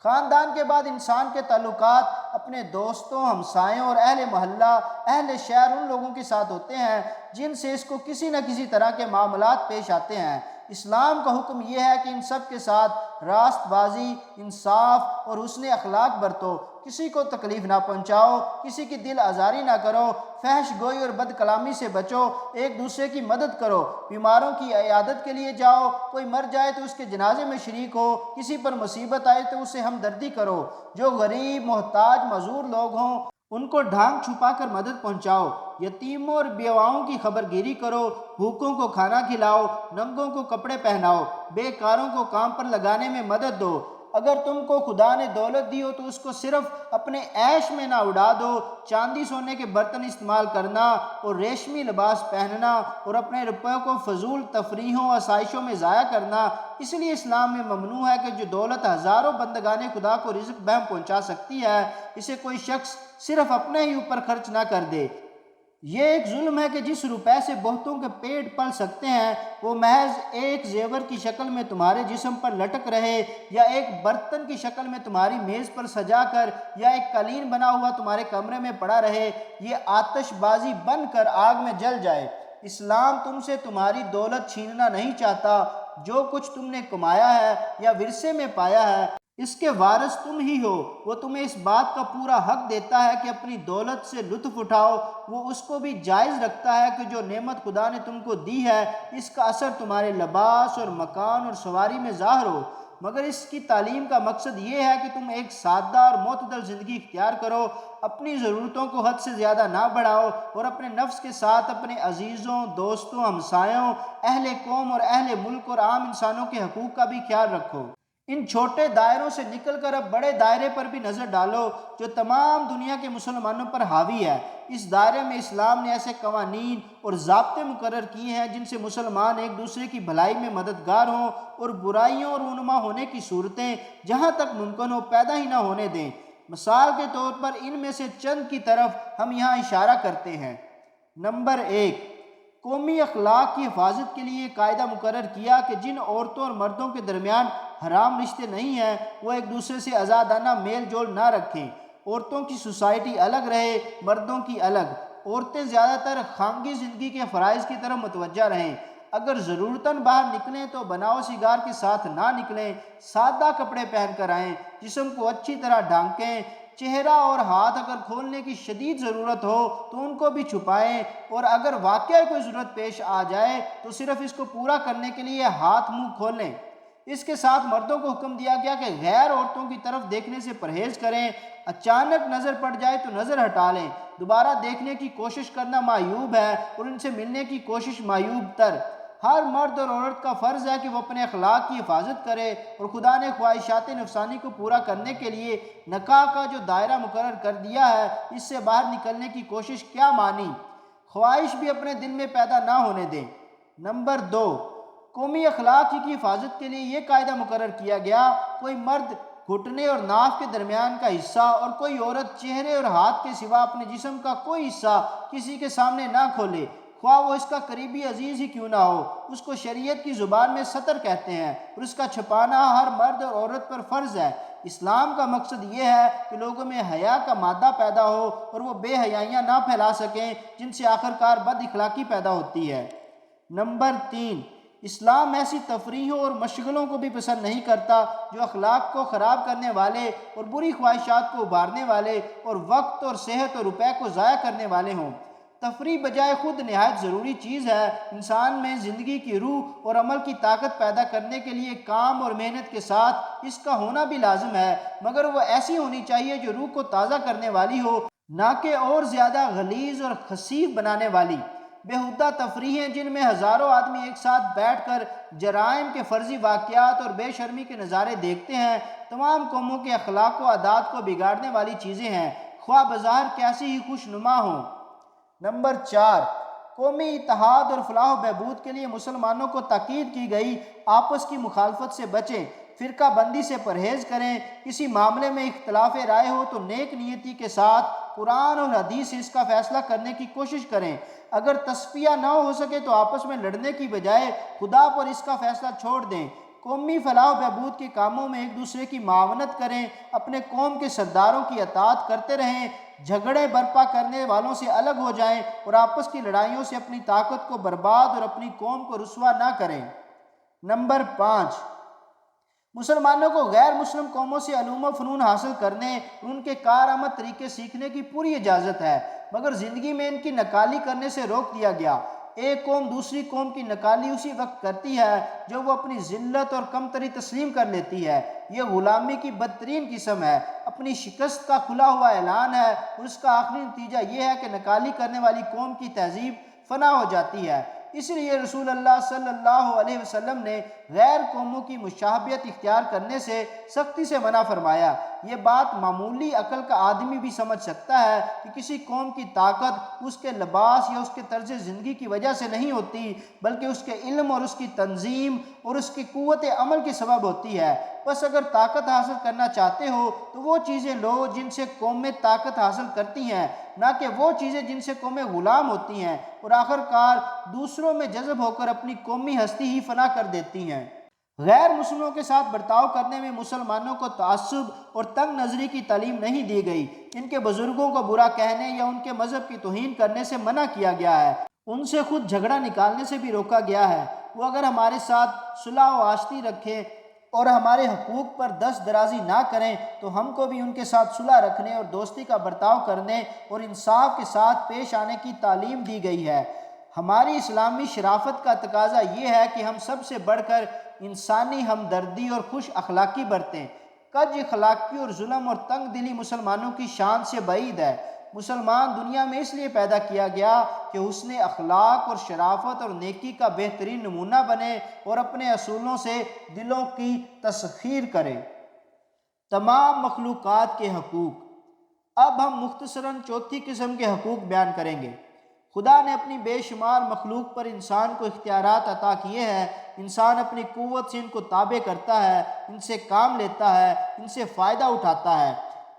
خاندان کے بعد انسان کے تعلقات اپنے دوستوں، ہمسایوں اور اہل محلہ، اہل شہر ان لوگوں کے ساتھ ہوتے ہیں جن سے اس کو کسی نہ کسی طرح کے معاملات پیش آتے ہیں۔ اسلام کا حکم یہ ہے کہ ان سب کے ساتھ راست بازی، انصاف اور حسن اخلاق برتو، کسی کو تکلیف نہ پہنچاؤ، کسی کی دل آزاری نہ کرو، فحش گوئی اور بد کلامی سے بچو، ایک دوسرے کی مدد کرو، بیماروں کی عیادت کے لیے جاؤ، کوئی مر جائے تو اس کے جنازے میں شریک ہو، کسی پر مصیبت آئے تو اسے ہمدردی کرو، جو غریب، محتاج، معذور لوگ ہوں ان کو ڈھانک چھپا کر مدد پہنچاؤ، یتیموں اور بیواؤں کی خبر گیری کرو، بھوکوں کو کھانا کھلاؤ، ننگوں کو کپڑے پہناؤ، بیکاروں کو کام پر لگانے میں مدد دو۔ اگر تم کو خدا نے دولت دی ہو تو اس کو صرف اپنے عیش میں نہ اڑا دو، چاندی سونے کے برتن استعمال کرنا اور ریشمی لباس پہننا اور اپنے روپے کو فضول تفریحوں آسائشوں میں ضائع کرنا اس لیے اسلام میں ممنوع ہے کہ جو دولت ہزاروں بندگان خدا کو رزق بہم پہنچا سکتی ہے، اسے کوئی شخص صرف اپنے ہی اوپر خرچ نہ کر دے۔ یہ ایک ظلم ہے کہ جس روپے سے بہتوں کے پیٹ پل سکتے ہیں وہ محض ایک زیور کی شکل میں تمہارے جسم پر لٹک رہے، یا ایک برتن کی شکل میں تمہاری میز پر سجا کر، یا ایک قالین بنا ہوا تمہارے کمرے میں پڑا رہے، یہ آتش بازی بن کر آگ میں جل جائے۔ اسلام تم سے تمہاری دولت چھیننا نہیں چاہتا، جو کچھ تم نے کمایا ہے یا ورثے میں پایا ہے اس کے وارث تم ہی ہو، وہ تمہیں اس بات کا پورا حق دیتا ہے کہ اپنی دولت سے لطف اٹھاؤ، وہ اس کو بھی جائز رکھتا ہے کہ جو نعمت خدا نے تم کو دی ہے اس کا اثر تمہارے لباس اور مکان اور سواری میں ظاہر ہو، مگر اس کی تعلیم کا مقصد یہ ہے کہ تم ایک سادہ اور معتدل زندگی اختیار کرو، اپنی ضرورتوں کو حد سے زیادہ نہ بڑھاؤ اور اپنے نفس کے ساتھ اپنے عزیزوں، دوستوں، ہمسایوں، اہل قوم اور اہل ملک اور عام انسانوں کے حقوق کا بھی خیال رکھو۔ ان چھوٹے دائروں سے نکل کر اب بڑے دائرے پر بھی نظر ڈالو جو تمام دنیا کے مسلمانوں پر حاوی ہے۔ اس دائرے میں اسلام نے ایسے قوانین اور ضابطے مقرر کیے ہیں جن سے مسلمان ایک دوسرے کی بھلائی میں مددگار ہوں اور برائیوں اور رونما ہونے کی صورتیں جہاں تک ممکن ہو پیدا ہی نہ ہونے دیں۔ مثال کے طور پر ان میں سے چند کی طرف ہم یہاں اشارہ کرتے ہیں۔ نمبر 1، قومی اخلاق کی حفاظت کے لیے قاعدہ مقرر کیا کہ جن عورتوں اور مردوں کے درمیان حرام رشتے نہیں ہیں وہ ایک دوسرے سے آزادانہ میل جول نہ رکھیں۔ عورتوں کی سوسائٹی الگ رہے، مردوں کی الگ۔ عورتیں زیادہ تر خانگی زندگی کے فرائض کی طرف متوجہ رہیں۔ اگر ضرورتاً باہر نکلیں تو بناؤ سیگار کے ساتھ نہ نکلیں، سادہ کپڑے پہن کر آئیں، جسم کو اچھی طرح ڈھانکیں، چہرہ اور ہاتھ اگر کھولنے کی شدید ضرورت ہو تو ان کو بھی چھپائیں، اور اگر واقعی کوئی ضرورت پیش آ جائے تو صرف اس کو پورا کرنے کے لیے ہاتھ منہ کھولیں۔ اس کے ساتھ مردوں کو حکم دیا گیا کہ غیر عورتوں کی طرف دیکھنے سے پرہیز کریں، اچانک نظر پڑ جائے تو نظر ہٹا لیں، دوبارہ دیکھنے کی کوشش کرنا معیوب ہے اور ان سے ملنے کی کوشش معیوب تر۔ ہر مرد اور عورت کا فرض ہے کہ وہ اپنے اخلاق کی حفاظت کرے، اور خدا نے خواہشات نفسانی کو پورا کرنے کے لیے نکاح کا جو دائرہ مقرر کر دیا ہے اس سے باہر نکلنے کی کوشش کیا مانی، خواہش بھی اپنے دل میں پیدا نہ ہونے دیں۔ نمبر 2، قومی اخلاق کی حفاظت کے لیے یہ قاعدہ مقرر کیا گیا، کوئی مرد گھٹنے اور ناف کے درمیان کا حصہ اور کوئی عورت چہرے اور ہاتھ کے سوا اپنے جسم کا کوئی حصہ کسی کے سامنے نہ کھولے، خواہ وہ اس کا قریبی عزیز ہی کیوں نہ ہو۔ اس کو شریعت کی زبان میں ستر کہتے ہیں اور اس کا چھپانا ہر مرد اور عورت پر فرض ہے۔ اسلام کا مقصد یہ ہے کہ لوگوں میں حیا کا مادہ پیدا ہو اور وہ بے حیائیاں نہ پھیلا سکیں جن سے آخرکار بد اخلاقی پیدا ہوتی ہے۔ نمبر 3، اسلام ایسی تفریحوں اور مشغلوں کو بھی پسند نہیں کرتا جو اخلاق کو خراب کرنے والے اور بری خواہشات کو ابھارنے والے اور وقت اور صحت اور روپے کو ضائع کرنے والے ہوں۔ تفریح بجائے خود نہایت ضروری چیز ہے۔ انسان میں زندگی کی روح اور عمل کی طاقت پیدا کرنے کے لیے کام اور محنت کے ساتھ اس کا ہونا بھی لازم ہے، مگر وہ ایسی ہونی چاہیے جو روح کو تازہ کرنے والی ہو، نہ کہ اور زیادہ غلیظ اور خسیف بنانے والی۔ بیہودہ تفریحیں جن میں ہزاروں آدمی ایک ساتھ بیٹھ کر جرائم کے فرضی واقعات اور بے شرمی کے نظارے دیکھتے ہیں، تمام قوموں کے اخلاق و عادات کو بگاڑنے والی چیزیں ہیں، خواہ بظاہر کیسی ہی خوش نما ہوں۔ نمبر 4، قومی اتحاد اور فلاح و بہبود کے لیے مسلمانوں کو تاکید کی گئی، آپس کی مخالفت سے بچیں، فرقہ بندی سے پرہیز کریں، کسی معاملے میں اختلاف رائے ہو تو نیک نیتی کے ساتھ قرآن اور حدیث سے اس کا فیصلہ کرنے کی کوشش کریں، اگر تصفیہ نہ ہو سکے تو آپس میں لڑنے کی بجائے خدا پر اس کا فیصلہ چھوڑ دیں۔ قومی فلاح و بہبود کے کاموں میں ایک دوسرے کی معاونت کریں، اپنے قوم کے سرداروں کی اطاعت کرتے رہیں، جھگڑے برپا کرنے والوں سے الگ ہو جائیں اور آپس کی لڑائیوں سے اپنی طاقت کو برباد اور اپنی قوم کو رسوا نہ کریں۔ نمبر 5، مسلمانوں کو غیر مسلم قوموں سے علوم و فنون حاصل کرنے اور ان کے کارآمد طریقے سیکھنے کی پوری اجازت ہے، مگر زندگی میں ان کی نقالی کرنے سے روک دیا گیا۔ ایک قوم دوسری قوم کی نقالی اسی وقت کرتی ہے جو وہ اپنی ذلت اور کمتری تسلیم کر لیتی ہے۔ یہ غلامی کی بدترین قسم ہے، اپنی شکست کا کھلا ہوا اعلان ہے، اور اس کا آخری نتیجہ یہ ہے کہ نقالی کرنے والی قوم کی تہذیب فنا ہو جاتی ہے۔ اس لیے رسول اللہ صلی اللہ علیہ وسلم نے غیر قوموں کی مشابہت اختیار کرنے سے سختی سے منع فرمایا۔ یہ بات معمولی عقل کا آدمی بھی سمجھ سکتا ہے کہ کسی قوم کی طاقت اس کے لباس یا اس کے طرز زندگی کی وجہ سے نہیں ہوتی، بلکہ اس کے علم اور اس کی تنظیم اور اس کی قوت عمل کے سبب ہوتی ہے۔ بس اگر طاقت حاصل کرنا چاہتے ہو تو وہ چیزیں لو جن سے قومیں طاقت حاصل کرتی ہیں، نہ کہ وہ چیزیں جن سے قومیں غلام ہوتی ہیں، اور آخر کار دوسروں میں جذب ہو کر اپنی قومی ہستی ہی فنا کر دیتی ہیں۔ غیر مسلموں کے ساتھ برتاؤ کرنے میں مسلمانوں کو تعصب اور تنگ نظری کی تعلیم نہیں دی گئی۔ ان کے بزرگوں کو برا کہنے یا ان کے مذہب کی توہین کرنے سے منع کیا گیا ہے، ان سے خود جھگڑا نکالنے سے بھی روکا گیا ہے۔ وہ اگر ہمارے ساتھ صلح و آشتی رکھیں اور ہمارے حقوق پر دست درازی نہ کریں تو ہم کو بھی ان کے ساتھ صلح رکھنے اور دوستی کا برتاؤ کرنے اور انصاف کے ساتھ پیش آنے کی تعلیم دی گئی ہے۔ ہماری اسلامی شرافت کا تقاضا یہ ہے کہ ہم سب سے بڑھ کر انسانی ہمدردی اور خوش اخلاقی برتیں۔ کج اخلاقی اور ظلم اور تنگ دلی مسلمانوں کی شان سے بعید ہے۔ مسلمان دنیا میں اس لیے پیدا کیا گیا کہ حسن اخلاق اور شرافت اور نیکی کا بہترین نمونہ بنے اور اپنے اصولوں سے دلوں کی تسخیر کرے۔ تمام مخلوقات کے حقوق۔ اب ہم مختصراً چوتھی قسم کے حقوق بیان کریں گے۔ خدا نے اپنی بے شمار مخلوق پر انسان کو اختیارات عطا کیے ہیں۔ انسان اپنی قوت سے ان کو تابع کرتا ہے، ان سے کام لیتا ہے، ان سے فائدہ اٹھاتا ہے۔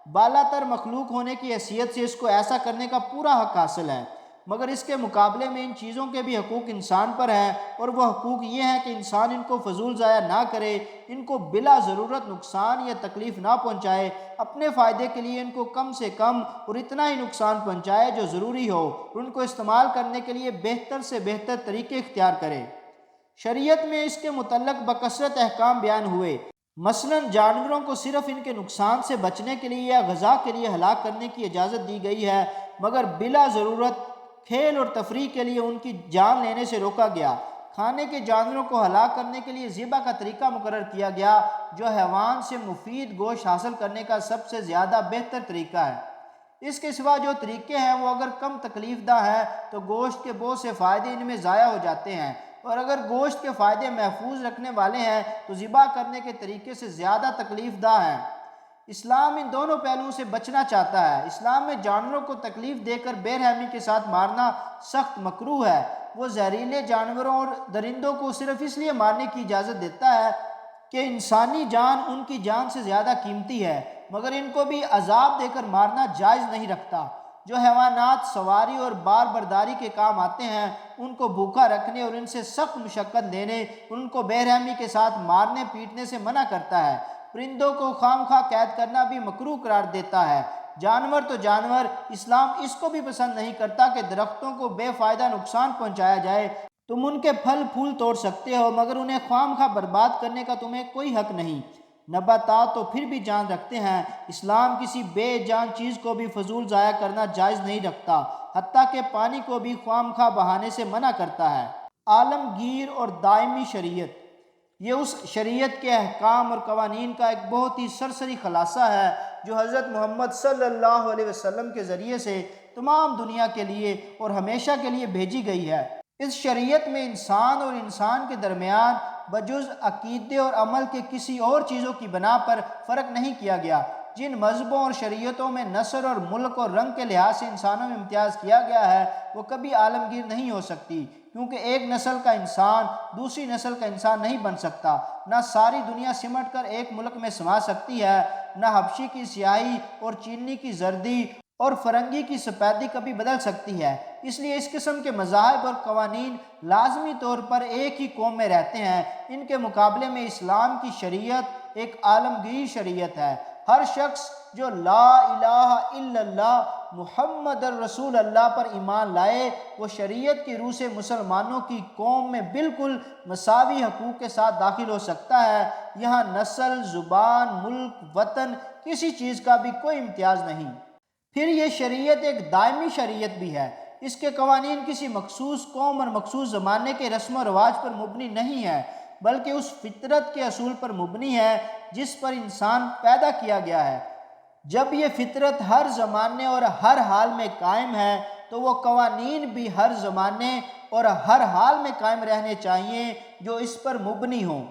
بالا تر مخلوق ہونے کی حیثیت سے اس کو ایسا کرنے کا پورا حق حاصل ہے، مگر اس کے مقابلے میں ان چیزوں کے بھی حقوق انسان پر ہیں، اور وہ حقوق یہ ہیں کہ انسان ان کو فضول ضائع نہ کرے، ان کو بلا ضرورت نقصان یا تکلیف نہ پہنچائے، اپنے فائدے کے لیے ان کو کم سے کم اور اتنا ہی نقصان پہنچائے جو ضروری ہو، اور ان کو استعمال کرنے کے لیے بہتر سے بہتر طریقے اختیار کرے۔ شریعت میں اس کے متعلق بکثرت احکام بیان ہوئے۔ مثلاً جانوروں کو صرف ان کے نقصان سے بچنے کے لیے یا غذا کے لیے ہلاک کرنے کی اجازت دی گئی ہے، مگر بلا ضرورت کھیل اور تفریح کے لیے ان کی جان لینے سے روکا گیا۔ کھانے کے جانوروں کو ہلاک کرنے کے لیے ذبح کا طریقہ مقرر کیا گیا، جو حیوان سے مفید گوشت حاصل کرنے کا سب سے زیادہ بہتر طریقہ ہے۔ اس کے سوا جو طریقے ہیں وہ اگر کم تکلیف دہ ہیں تو گوشت کے بہت سے فائدے ان میں ضائع ہو جاتے ہیں، اور اگر گوشت کے فائدے محفوظ رکھنے والے ہیں تو ذبح کرنے کے طریقے سے زیادہ تکلیف دہ ہیں۔ اسلام ان دونوں پہلوؤں سے بچنا چاہتا ہے۔ اسلام میں جانوروں کو تکلیف دے کر بے رحمی کے ساتھ مارنا سخت مکروہ ہے۔ وہ زہریلے جانوروں اور درندوں کو صرف اس لیے مارنے کی اجازت دیتا ہے کہ انسانی جان ان کی جان سے زیادہ قیمتی ہے، مگر ان کو بھی عذاب دے کر مارنا جائز نہیں رکھتا۔ جو حیوانات سواری اور بار برداری کے کام آتے ہیں ان کو بھوکا رکھنے اور ان سے سخت مشقت دینے، ان کو بے رحمی کے ساتھ مارنے پیٹنے سے منع کرتا ہے۔ پرندوں کو خام خواہ قید کرنا بھی مکروہ قرار دیتا ہے۔ جانور تو جانور، اسلام اس کو بھی پسند نہیں کرتا کہ درختوں کو بے فائدہ نقصان پہنچایا جائے۔ تم ان کے پھل پھول توڑ سکتے ہو، مگر انہیں خام خواہ برباد کرنے کا تمہیں کوئی حق نہیں۔ نباتات تو پھر بھی جان رکھتے ہیں۔ اسلام کسی بے جان چیز کو بھی فضول ضائع کرنا جائز نہیں رکھتا، حتیٰ کہ پانی کو بھی خام خواہ بہانے سے منع کرتا ہے۔ عالمگیر اور دائمی شریعت۔ یہ اس شریعت کے احکام اور قوانین کا ایک بہت ہی سرسری خلاصہ ہے جو حضرت محمد صلی اللہ علیہ وسلم کے ذریعے سے تمام دنیا کے لیے اور ہمیشہ کے لیے بھیجی گئی ہے۔ اس شریعت میں انسان اور انسان کے درمیان بجز عقیدے اور عمل کے کسی اور چیزوں کی بنا پر فرق نہیں کیا گیا۔ جن مذہبوں اور شریعتوں میں نسل اور ملک اور رنگ کے لحاظ سے انسانوں میں امتیاز کیا گیا ہے وہ کبھی عالمگیر نہیں ہو سکتی، کیونکہ ایک نسل کا انسان دوسری نسل کا انسان نہیں بن سکتا۔ نہ ساری دنیا سمٹ کر ایک ملک میں سما سکتی ہے، نہ حبشی کی سیاہی اور چینی کی زردی اور فرنگی کی سفیدی کبھی بدل سکتی ہے۔ اس لیے اس قسم کے مذاہب اور قوانین لازمی طور پر ایک ہی قوم میں رہتے ہیں۔ ان کے مقابلے میں اسلام کی شریعت ایک عالمگیر شریعت ہے۔ ہر شخص جو لا الہ الا اللہ محمد الرسول اللہ پر ایمان لائے وہ شریعت کی روح سے مسلمانوں کی قوم میں بالکل مساوی حقوق کے ساتھ داخل ہو سکتا ہے۔ یہاں نسل، زبان، ملک، وطن کسی چیز کا بھی کوئی امتیاز نہیں۔ پھر یہ شریعت ایک دائمی شریعت بھی ہے۔ اس کے قوانین کسی مخصوص قوم اور مخصوص زمانے کے رسم و رواج پر مبنی نہیں ہے، بلکہ اس فطرت کے اصول پر مبنی ہے جس پر انسان پیدا کیا گیا ہے۔ جب یہ فطرت ہر زمانے اور ہر حال میں قائم ہے تو وہ قوانین بھی ہر زمانے اور ہر حال میں قائم رہنے چاہیے جو اس پر مبنی ہوں۔